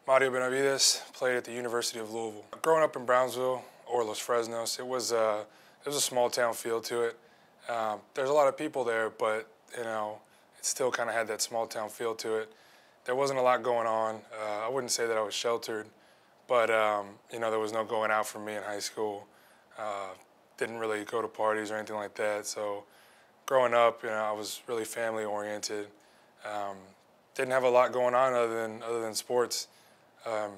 Mario Benavides, played at the University of Louisville. Growing up in Brownsville or Los Fresnos, it was a small town feel to it. There's a lot of people there, but it still kind of had that small town feel to it. There wasn't a lot going on. I wouldn't say that I was sheltered, but there was no going out for me in high school. Didn't really go to parties or anything like that. So growing up, I was really family oriented. Didn't have a lot going on other than sports. It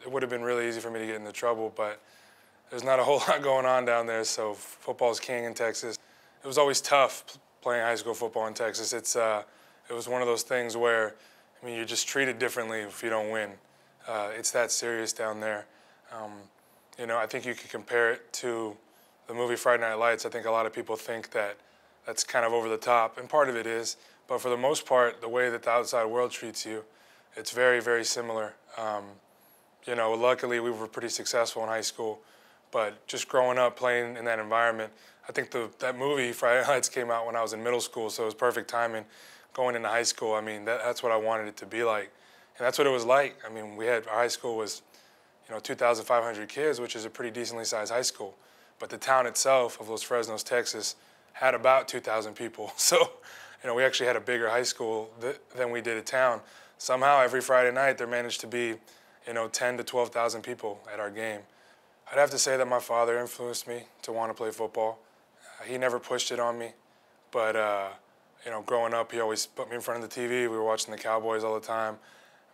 would have been really easy for me to get into trouble, but there's not a whole lot going on down there. So football's king in Texas. It was always tough playing high school football in Texas. It was one of those things where, you're just treated differently if you don't win. It's that serious down there. I think you could compare it to the movie Friday Night Lights. I think a lot of people think that that's kind of over the top, and part of it is. But for the most part, the way that the outside world treats you, it's very, very similar. Luckily we were pretty successful in high school, but just growing up playing in that environment, I think that movie Friday Night Lights came out when I was in middle school, so it was perfect timing going into high school. That's what I wanted it to be like, and that's what it was like. Our high school was 2,500 kids, which is a pretty decently sized high school. But the town itself of Los Fresnos, Texas, had about 2,000 people. So, we actually had a bigger high school than we did a town. Somehow, every Friday night, there managed to be, 10 to 12,000 people at our game. I'd have to say that my father influenced me to want to play football. He never pushed it on me, but, growing up, he always put me in front of the TV. We were watching the Cowboys all the time.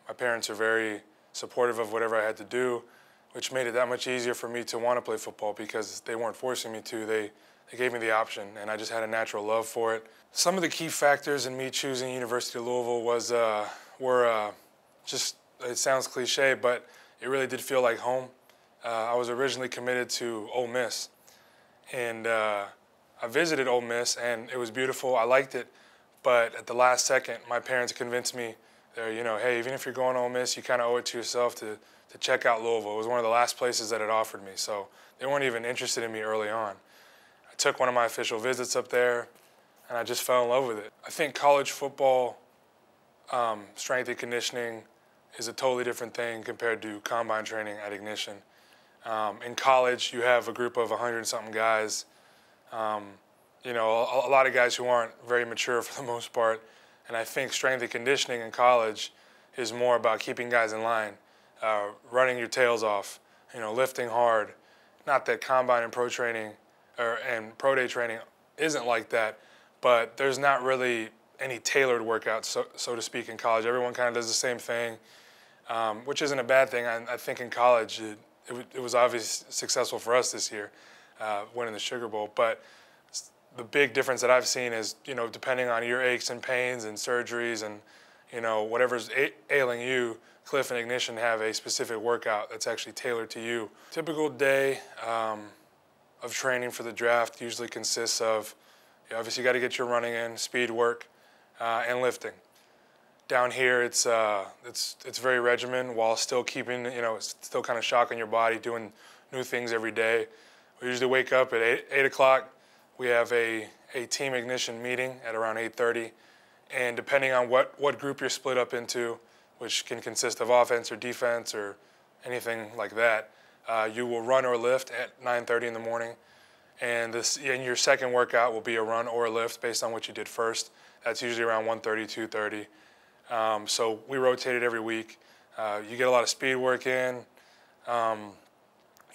My parents are very supportive of whatever I had to do, which made it that much easier for me to want to play football because they weren't forcing me to. They gave me the option, and I just had a natural love for it. Some of the key factors in me choosing University of Louisville were just, it sounds cliche, but it really did feel like home. I was originally committed to Ole Miss, and I visited Ole Miss, and it was beautiful. I liked it, but at the last second, my parents convinced me, hey, even if you're going to Ole Miss, you kind of owe it to yourself to check out Louisville. It was one of the last places that it offered me, so they weren't even interested in me early on. I took one of my official visits up there, and I just fell in love with it. I think college football, strength and conditioning, is a totally different thing compared to combine training at Ignition. In college, you have a group of 100-something guys, a lot of guys who aren't very mature for the most part, and I think strength and conditioning in college is more about keeping guys in line, running your tails off, lifting hard. Not that combine and pro training and pro day training isn't like that, but there's not really any tailored workouts, so to speak, in college. Everyone kind of does the same thing, which isn't a bad thing. I think in college it was obviously successful for us this year, winning the Sugar Bowl. But the big difference that I've seen is, depending on your aches and pains and surgeries and, whatever's ailing you, Cliff and Ignition have a specific workout that's actually tailored to you. Typical day of training for the draft usually consists of, obviously you got to get your running in, speed work, and lifting. Down here, it's very regimented while still keeping, it's still kind of shocking your body, doing new things every day. We usually wake up at 8 o'clock. We have a team Ignition meeting at around 8:30, and depending on what group you're split up into, which can consist of offense or defense or anything like that, you will run or lift at 9:30 in the morning, and your second workout will be a run or a lift based on what you did first. That's usually around 1:30, 2:30. So we rotate it every week. You get a lot of speed work in.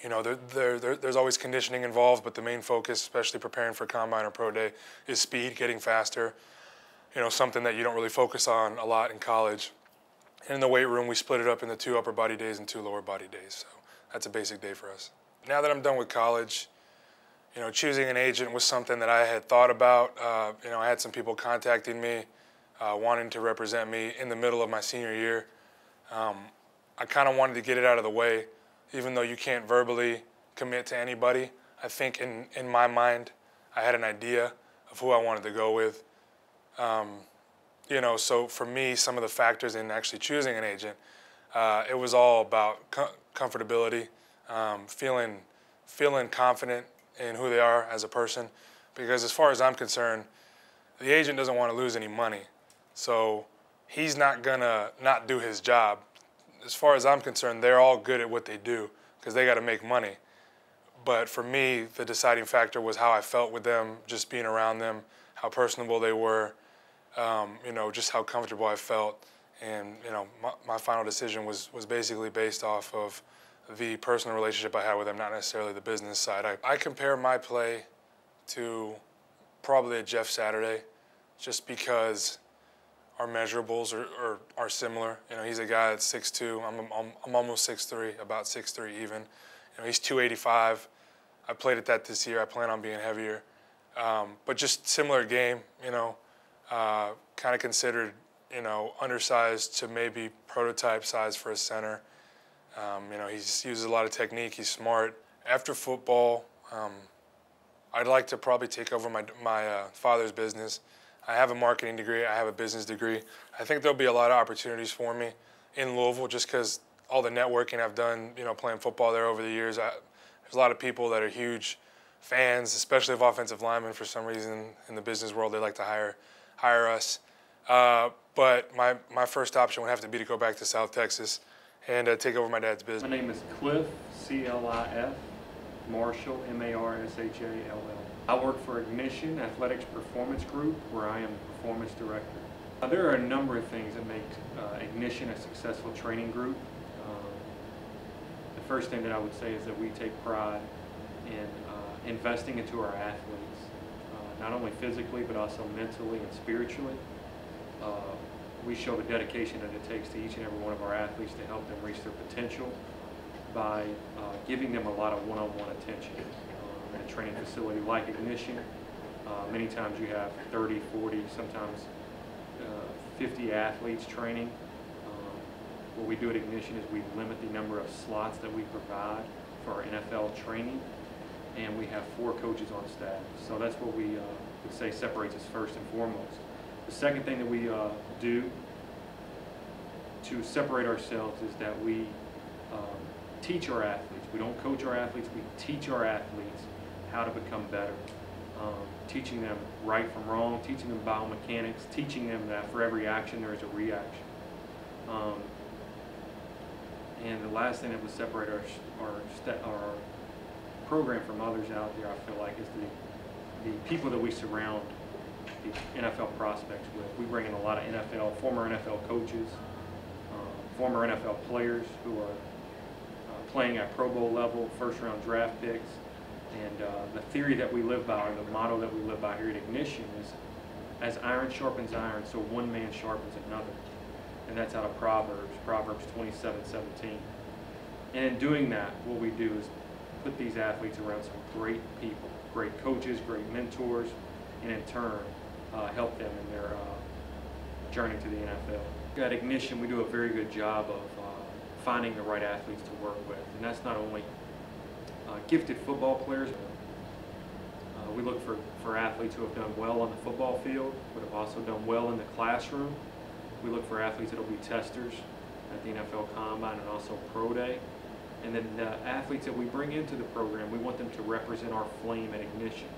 There's always conditioning involved, but the main focus, especially preparing for combine or pro day, is speed, getting faster. Something that you don't really focus on a lot in college. And in the weight room, we split it up into 2 upper body days and 2 lower body days. So that's a basic day for us. Now that I'm done with college, choosing an agent was something that I had thought about. I had some people contacting me, wanting to represent me in the middle of my senior year. I kind of wanted to get it out of the way. Even though you can't verbally commit to anybody, I think in my mind, I had an idea of who I wanted to go with. So for me, some of the factors in actually choosing an agent, it was all about comfortability, feeling confident in who they are as a person. Because as far as I'm concerned, the agent doesn't want to lose any money. So he's not gonna not do his job as far as I'm concerned, they're all good at what they do because they got to make money. But for me, the deciding factor was how I felt with them, just being around them, how personable they were, just how comfortable I felt. And, my final decision was basically based off of the personal relationship I had with them, not necessarily the business side. I compare my play to probably a Jeff Saturday, just because our measurables are similar. He's a guy that's 6'2". I'm almost 6'3", about 6'3" even. He's 285. I played at that this year. I plan on being heavier. But just similar game, kind of considered, undersized to maybe prototype size for a center. He uses a lot of technique. He's smart. After football, I'd like to probably take over my father's business. I have a marketing degree. I have a business degree. I think there'll be a lot of opportunities for me in Louisville just because all the networking I've done, playing football there over the years. There's a lot of people that are huge fans, especially of offensive linemen. For some reason, in the business world, they like to hire us. But my first option would have to be to go back to South Texas and take over my dad's business. My name is Cliff, C-L-I-F, Marshall, M-A-R-S-H-A-L-L. I work for Ignition Athletics Performance Group, where I am the performance director. There are a number of things that make Ignition a successful training group. The first thing that I would say is that we take pride in investing into our athletes, not only physically but also mentally and spiritually. We show the dedication that it takes to each and every one of our athletes to help them reach their potential by giving them a lot of one-on-one attention. In a training facility like Ignition, many times you have 30, 40, sometimes 50 athletes training. What we do at Ignition is we limit the number of slots that we provide for our NFL training, and we have 4 coaches on staff. So that's what we would say separates us first and foremost. The second thing that we do to separate ourselves is that we teach our athletes. We don't coach our athletes, we teach our athletes how to become better. Teaching them right from wrong, teaching them biomechanics, teaching them that for every action there is a reaction. And the last thing that would separate our program from others out there, I feel like, is the people that we surround the NFL prospects with. We bring in a lot of former NFL coaches, former NFL players who are playing at Pro Bowl level, first-round draft picks. And the theory that we live by, or the motto that we live by here at Ignition is, as iron sharpens iron, so one man sharpens another. And that's out of Proverbs 27:17. And in doing that, what we do is put these athletes around some great people, great coaches, great mentors, and in turn, help them in their journey to the NFL. At Ignition, we do a very good job of finding the right athletes to work with. And that's not only gifted football players. We look for athletes who have done well on the football field, but have also done well in the classroom. We look for athletes that will be testers at the NFL Combine and also Pro Day. And then the athletes that we bring into the program, we want them to represent our flame at Ignition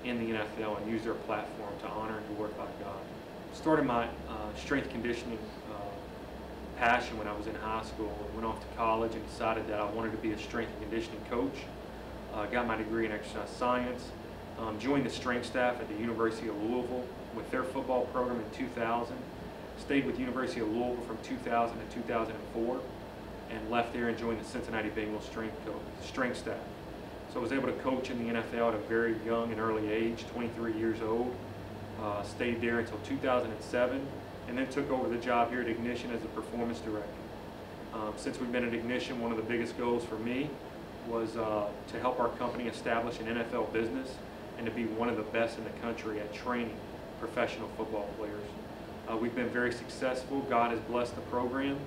in the NFL and use their platform to honor and glorify God. Started my strength conditioning passion when I was in high school. Went off to college and decided that I wanted to be a strength and conditioning coach. Got my degree in exercise science. Joined the strength staff at the University of Louisville with their football program in 2000. Stayed with University of Louisville from 2000 to 2004, and left there and joined the Cincinnati Bengals strength staff. So I was able to coach in the NFL at a very young and early age, 23 years old. Stayed there until 2007, and then took over the job here at Ignition as the performance director. Since we've been at Ignition, one of the biggest goals for me was to help our company establish an NFL business and to be one of the best in the country at training professional football players. We've been very successful. God has blessed the program.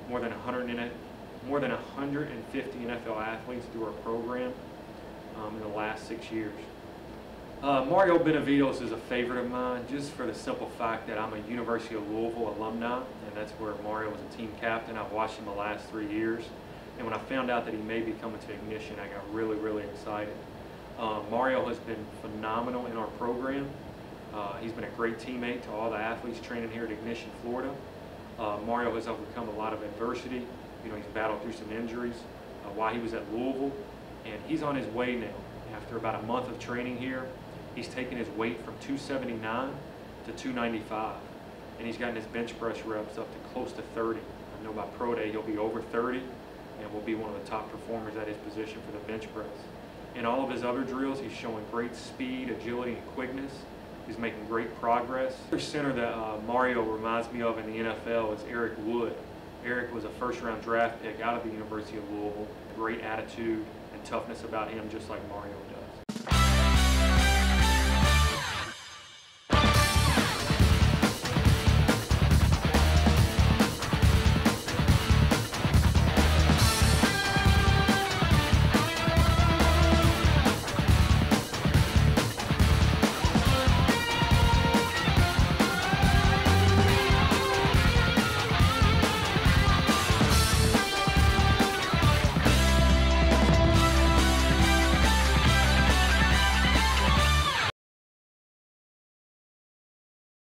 More than 150 NFL athletes through our program in the last 6 years. Mario Benavides is a favorite of mine, just for the simple fact that I'm a University of Louisville alumni, and that's where Mario was a team captain. I've watched him the last 3 years, and when I found out that he may be coming to Ignition, I got really, really excited. Mario has been phenomenal in our program. He's been a great teammate to all the athletes training here at Ignition, Florida. Mario has overcome a lot of adversity. You know, he's battled through some injuries while he was at Louisville, and he's on his way now. After about a month of training here, he's taken his weight from 279 to 295, and he's gotten his bench press reps up to close to 30. I know by pro day he'll be over 30 and will be one of the top performers at his position for the bench press. In all of his other drills, he's showing great speed, agility, and quickness. He's making great progress. The center that Mario reminds me of in the NFL is Eric Wood. Eric was a first-round draft pick out of the University of Louisville. Great attitude and toughness about him, just like Mario does.